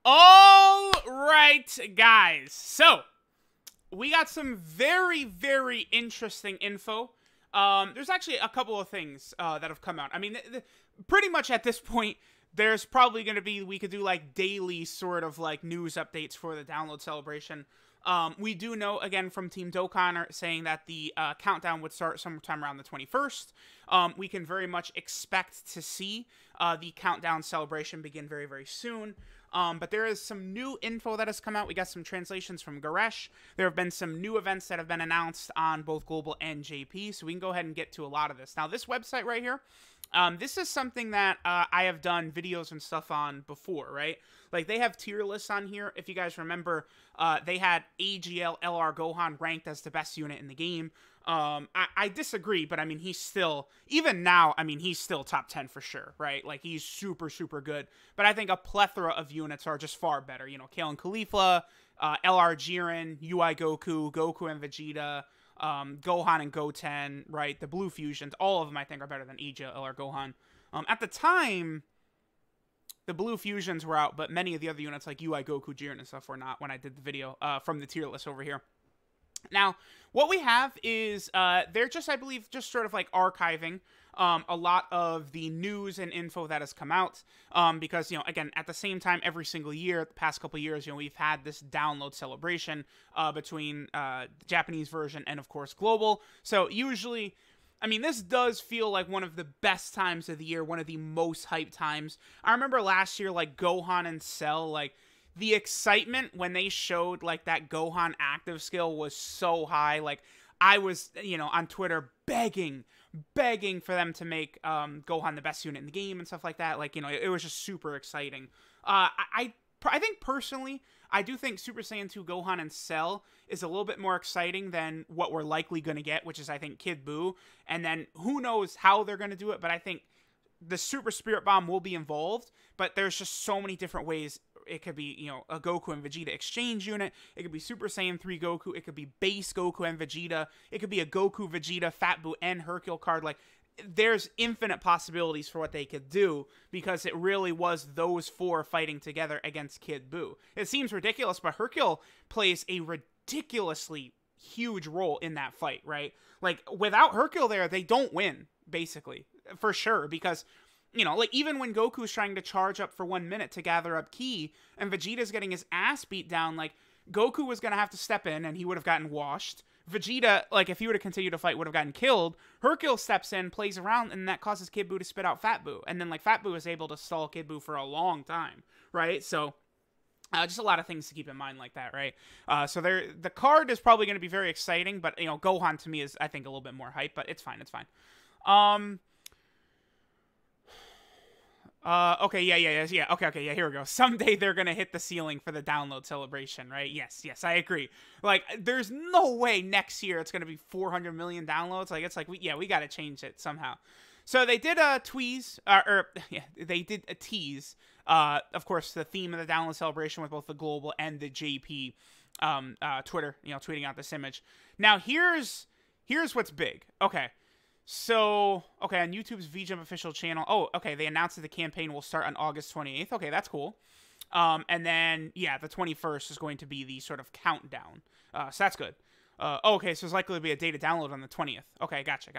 All right, guys. So, we got some very, very interesting info. There's actually a couple of things that have come out. I mean, pretty much at this point, there's probably going to be, we could do like daily sort of like news updates for the download celebration. We do know, again, from Team Dokkan saying that the countdown would start sometime around the 21st. We can very much expect to see the countdown celebration begin very, very soon. But there is some new info that has come out. We got some translations from Garesh. There have been some new events that have been announced on both Global and JP, so we can go ahead and get to a lot of this. Now, this website right here, this is something that I have done videos and stuff on before, right? Like, they have tier lists on here. If you guys remember, they had AGL LR Gohan ranked as the best unit in the game. I disagree, but I mean, he's still, even now, I mean, he's still top 10 for sure, right? Like, he's super, super good. But I think a plethora of units are just far better. You know, Kale and Caulifla, LR Jiren, UI Goku, Goku and Vegeta, Gohan and Goten, right? The Blue Fusions, all of them I think are better than AGL LR Gohan. At the time, the Blue Fusions were out, but many of the other units like UI Goku, Jiren, and stuff were not when I did the video from the tier list over here. Now, what we have is they're just, I believe, just sort of like archiving a lot of the news and info that has come out because, you know, again, at the same time, every single year, the past couple of years, you know, we've had this download celebration between the Japanese version and, of course, global. So usually, I mean, this does feel like one of the best times of the year, one of the most hyped times. I remember last year, like, Gohan and Cell, like, the excitement when they showed, like, that Gohan active skill was so high. Like, I was, you know, on Twitter begging for them to make Gohan the best unit in the game and stuff like that. Like, you know, it was just super exciting. I think, personally, I do think Super Saiyan 2 Gohan and Cell is a little bit more exciting than what we're likely going to get, which is, I think, Kid Buu. And then, who knows how they're going to do it, but I think the Super Spirit Bomb will be involved, but there's just so many different ways. It could be, you know, a Goku and Vegeta exchange unit. It could be Super Saiyan 3 Goku. It could be base Goku and Vegeta. It could be a Goku, Vegeta, Fat Buu, and Hercule card. Like, there's infinite possibilities for what they could do because it really was those four fighting together against Kid Buu. It seems ridiculous, but Hercule plays a ridiculously huge role in that fight, right? Like, without Hercule there, they don't win, basically, for sure, because, you know, like, even when Goku's trying to charge up for 1 minute to gather up ki, and Vegeta's getting his ass beat down, like, Goku was going to have to step in, and he would have gotten washed. Vegeta, like, if he would have continued to fight, would have gotten killed. Hercule steps in, plays around, and that causes Kid Buu to spit out Fat Buu. And then, like, Fat Buu is able to stall Kid Buu for a long time, right? So, just a lot of things to keep in mind like that, right? So the card is probably going to be very exciting, but, you know, Gohan to me is, I think, a little bit more hype, but it's fine, it's fine. Okay, yeah, okay, here we go. Someday they're gonna hit the ceiling for the download celebration, right? Yes, I agree. Like, there's no way next year it's gonna be 400 million downloads. Like, it's like, we gotta change it somehow. So they did a they did a tease, of course, the theme of the download celebration with both the global and the JP, Twitter, you know, tweeting out this image. Now, here's what's big. Okay. So, okay, on YouTube's VJump official channel, oh, okay, they announced that the campaign will start on August 28th. Okay, that's cool. And then, yeah, the 21st is going to be the sort of countdown. So that's good. Okay, so it's likely to be a data download on the 20th. Okay, gotcha.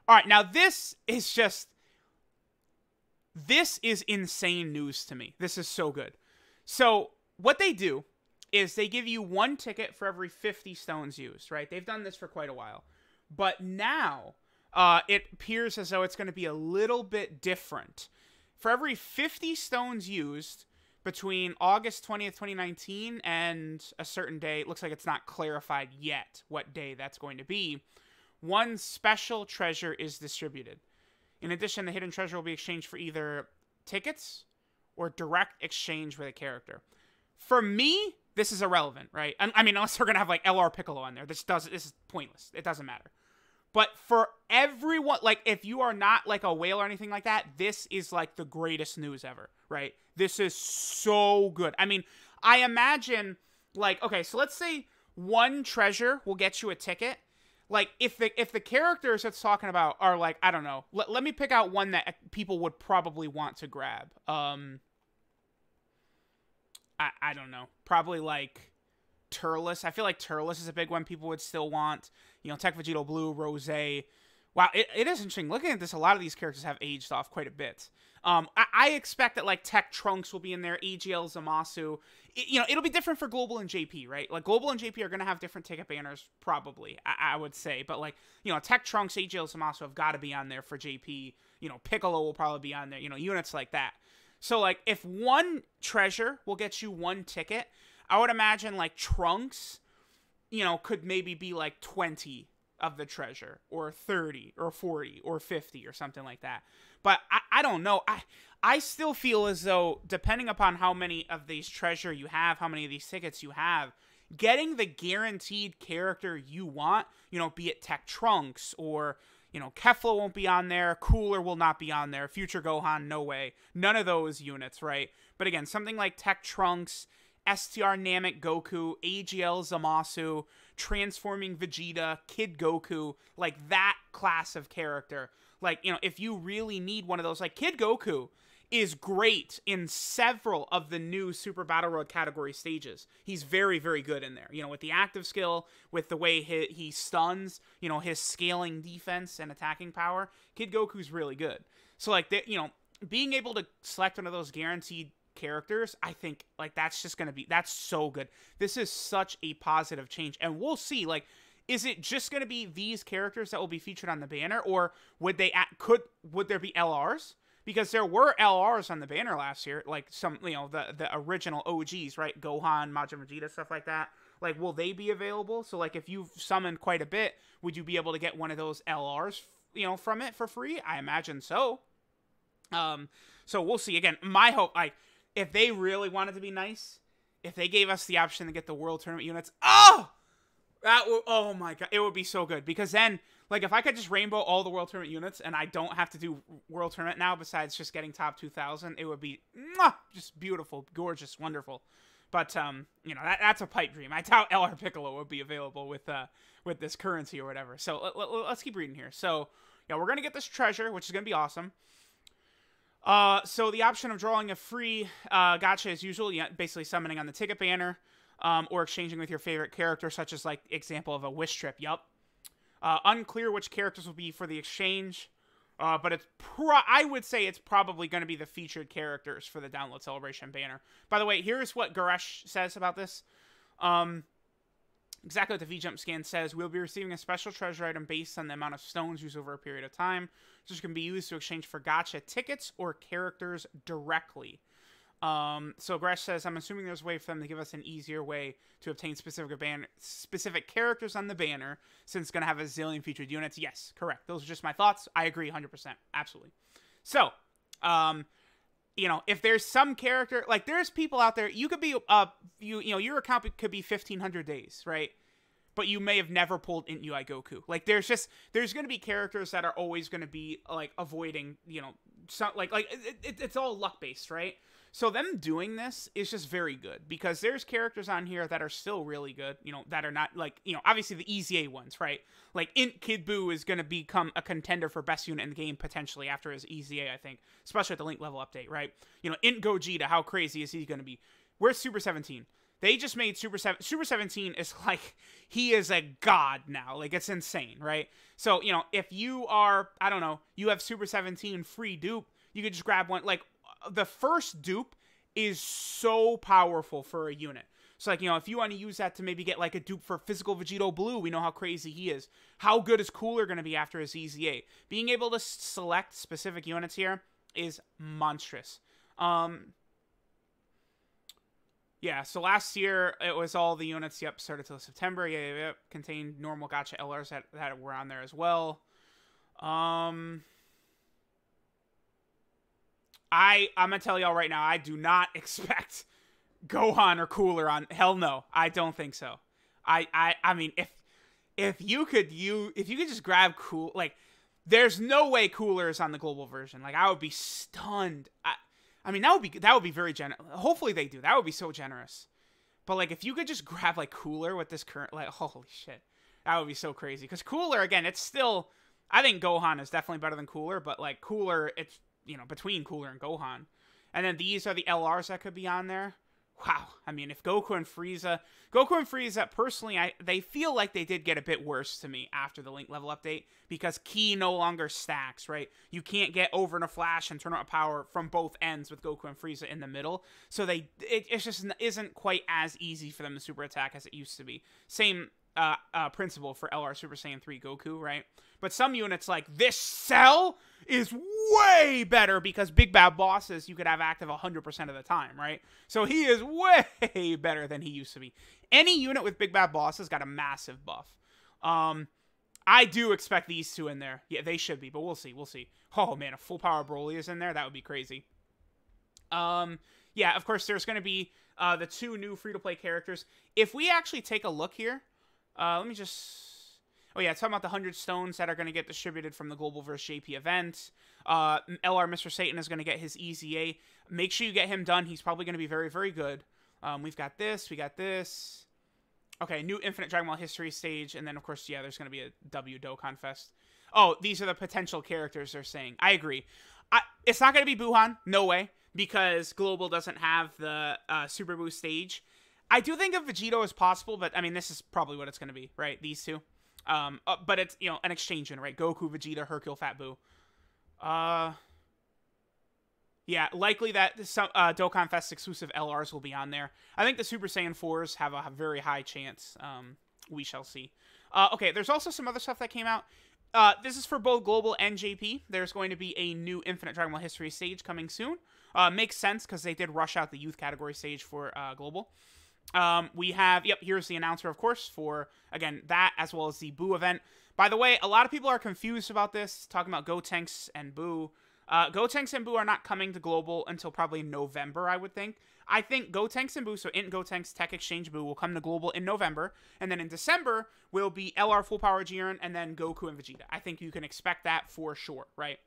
All right, now this is insane news to me. This is so good. So, what they do is they give you 1 ticket for every 50 stones used, right? They've done this for quite a while. But now, it appears as though it's going to be a little bit different. For every 50 stones used between August 20th, 2019 and a certain day, it looks like it's not clarified yet what day that's going to be, 1 special treasure is distributed. In addition, the hidden treasure will be exchanged for either tickets or direct exchange with a character. For me, this is irrelevant, right? I mean, unless they're going to have, like, LR Piccolo on there. This is pointless. It doesn't matter. But for everyone, like, if you are not, like, a whale or anything like that, this is, like, the greatest news ever, right? This is so good. I mean, I imagine, like, okay, so let's say 1 treasure will get you a ticket. Like, if the characters it's talking about are, like, I don't know. Let me pick out one that people would probably want to grab. I don't know. Probably like Turles. I feel like Turles is a big one people would still want. You know, Tech Vegito Blue, Rose. Wow, it is interesting. Looking at this, a lot of these characters have aged off quite a bit. I expect that, like, Tech Trunks will be in there, AGL, Zamasu. You know, it'll be different for Global and JP, right? Like, Global and JP are going to have different ticket banners, probably, I would say. But, like, you know, Tech Trunks, AGL, Zamasu have got to be on there for JP. You know, Piccolo will probably be on there. You know, units like that. So, like, if one treasure will get you one ticket, I would imagine, like, Trunks, you know, could maybe be, like, 20 of the treasure, or 30, or 40, or 50, or something like that. But I don't know. I still feel as though, depending upon how many of these treasure you have, how many of these tickets you have, getting the guaranteed character you want, you know, be it Tech Trunks, or, you know, Kefla won't be on there, Cooler will not be on there, Future Gohan, no way. None of those units, right? But again, something like Tech Trunks, STR Namek Goku, AGL Zamasu, Transforming Vegeta, Kid Goku, like that class of character. Like, you know, if you really need one of those, like Kid Goku is great in several of the new Super Battle Road category stages. He's very, very good in there. You know, with the active skill, with the way he stuns, you know, his scaling defense and attacking power, Kid Goku's really good. So, like, you know, being able to select one of those guaranteed characters, I think, like, that's just gonna be, that's so good. This is such a positive change, and we'll see, like, is it just gonna be these characters that will be featured on the banner, or would they would there be LRs? Because there were LRs on the banner last year, like some, you know, the original OGs, right? Gohan, Majin Vegeta, stuff like that. Like, will they be available? So, like, if you've summoned quite a bit, would you be able to get one of those LRs, you know, from it for free? I imagine so. So we'll see. Again, my hope, like, if they really wanted to be nice, if they gave us the option to get the World Tournament units, oh my god, it would be so good. Because then, like, if I could just rainbow all the World Tournament units and I don't have to do World Tournament now besides just getting top 2,000, it would be just beautiful, gorgeous, wonderful. But, you know, that's a pipe dream. I doubt LR Piccolo would be available with this currency or whatever. So let's keep reading here. So, yeah, we're going to get this treasure, which is going to be awesome. So the option of drawing a free gacha as usual, yeah, basically summoning on the ticket banner, or exchanging with your favorite character, such as, like, example of a wish trip. Yup. Unclear which characters will be for the exchange, but it's I would say it's probably going to be the featured characters for the Download Celebration banner. By the way, here's what Goresh says about this. Exactly what the V-Jump scan says. We'll be receiving a special treasure item based on the amount of stones used over a period of time, which can be used to exchange for gacha tickets or characters directly. So Gresh says, I'm assuming there's a way for them to give us an easier way to obtain specific characters on the banner, since it's going to have a zillion featured units. Yes, correct. Those are just my thoughts. I agree 100%. Absolutely. So, you know, if there's some character, like, there's people out there, you could be, you know, your account could be 1,500 days, right? But you may have never pulled Int UI Goku. Like, there's going to be characters that are always going to be, like, avoiding, you know, some, it's all luck-based, right? So them doing this is just very good, because there's characters on here that are still really good, you know, that are not, like, you know, obviously the easy A ones, right? Like, Int Kid Buu is going to become a contender for best unit in the game, potentially, after his easy A, I think. Especially at the link level update, right? You know, Int Gogeta, how crazy is he going to be? Where's Super 17? They just made Super 17 is, like, he is a god now. Like, it's insane, right? So, you know, if you are, I don't know, you have Super 17 free dupe, you could just grab one. Like, the first dupe is so powerful for a unit. So, like, you know, if you want to use that to maybe get, like, a dupe for Physical Vegito Blue, we know how crazy he is. How good is Cooler going to be after his EZA? Being able to select specific units here is monstrous. Yeah, so last year, it was all the units, yep, started till September, yeah, contained normal gacha LRs that were on there as well. I'm gonna tell y'all right now, I do not expect Gohan or Cooler on. Hell no, I don't think so. I mean, if you could just grab like, there's no way Cooler is on the global version. Like, I would be stunned. I mean, that would be very generous. Hopefully they do. That would be so generous. But, like, if you could just grab, like, Cooler with this current, like, holy shit, that would be so crazy. Because Cooler, again, it's still, I think Gohan is definitely better than Cooler, but, like, Cooler, it's, you know, between Cooler and Gohan. And then these are the LRs that could be on there. wow. I mean, if Goku and Frieza, personally, they feel like they did get a bit worse to me after the Link level update because Ki no longer stacks, right? You can't get over in a flash and turn on power from both ends with Goku and Frieza in the middle. So it just isn't quite as easy for them to super attack as it used to be. Same principle for LR Super Saiyan 3 Goku, right? But some units like this Cell is way better because Big Bad Bosses you could have active 100% of the time, right? So he is way better than he used to be. Any unit with Big Bad Bosses got a massive buff. I do expect these two in there. Yeah, they should be, but we'll see. We'll see. Oh, man, a full power Broly is in there. That would be crazy. Yeah, of course, there's going to be the two new free-to-play characters. If we actually take a look here, let me just... Oh, yeah, it's talking about the 100 stones that are going to get distributed from the Global vs. JP event. LR Mr. Satan is going to get his EZA. Make sure you get him done. He's probably going to be very, very good. We've got this. We got this. Okay, new Infinite Dragon Ball History stage. And then, of course, yeah, there's going to be a W Dokkan Fest. Oh, these are the potential characters they're saying. I agree. It's not going to be Buhan. No way. Because Global doesn't have the Super Buu stage. I do think of Vegito as possible, but, I mean, this is probably what it's going to be, right? These two. But it's, you know, an exchange in, right? Goku, Vegeta, Hercule, Fat Buu. Yeah, likely that some Dokkan Fest exclusive LRs will be on there. I think the Super Saiyan 4s have a very high chance. We shall see. Okay, there's also some other stuff that came out. This is for both Global and JP. There's going to be a new Infinite Dragon Ball History stage coming soon. Makes sense because they did rush out the youth category stage for Global. We have, yep, here's the announcer, of course, for, again, that as well as the Buu event. By the way, a lot of people are confused about this, talking about Gotenks and Buu. Gotenks and Buu are not coming to Global until probably November, I would think. I think Gotenks and Buu, so Int Gotenks, Tech Exchange Buu, will come to Global in November. And then in December will be LR Full Power Jiren and then Goku and Vegeta. I think you can expect that for sure, right?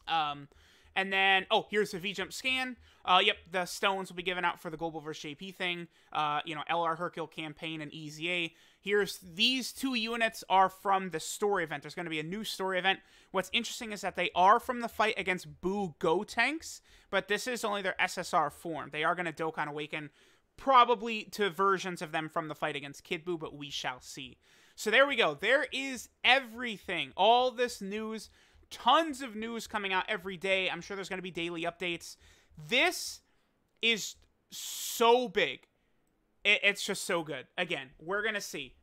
And then, oh, here's the V-Jump scan. Yep, the stones will be given out for the Global vs. JP thing. You know, LR Hercule campaign and EZA. Here's, these two units are from the story event. There's going to be a new story event. What's interesting is that they are from the fight against Buu Gotenks, but this is only their SSR form. They are going to Dokkan Awaken, probably to versions of them from the fight against Kid Buu, but we shall see. So there we go. There is everything. All this news. Tons of news coming out every day. I'm sure there's going to be daily updates. This is so big. It's just so good. Again, we're going to see.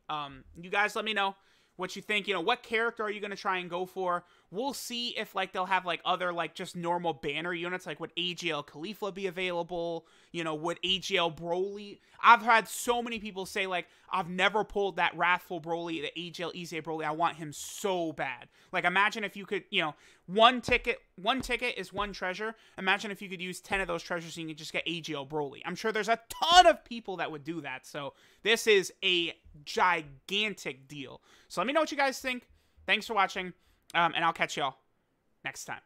You guys let me know what you think. You know, what character are you going to try and go for? We'll see if, like, they'll have, like, other, like, just normal banner units. Like, would AGL Khalifa be available? You know, would AGL Broly? I've had so many people say, like, I've never pulled that Wrathful Broly, the AGL EZA Broly. I want him so bad. Like, imagine if you could, you know, one ticket is one treasure. Imagine if you could use 10 of those treasures and you could just get AGL Broly. I'm sure there's a ton of people that would do that. So, this is a gigantic deal. So, let me know what you guys think. Thanks for watching. And I'll catch y'all next time.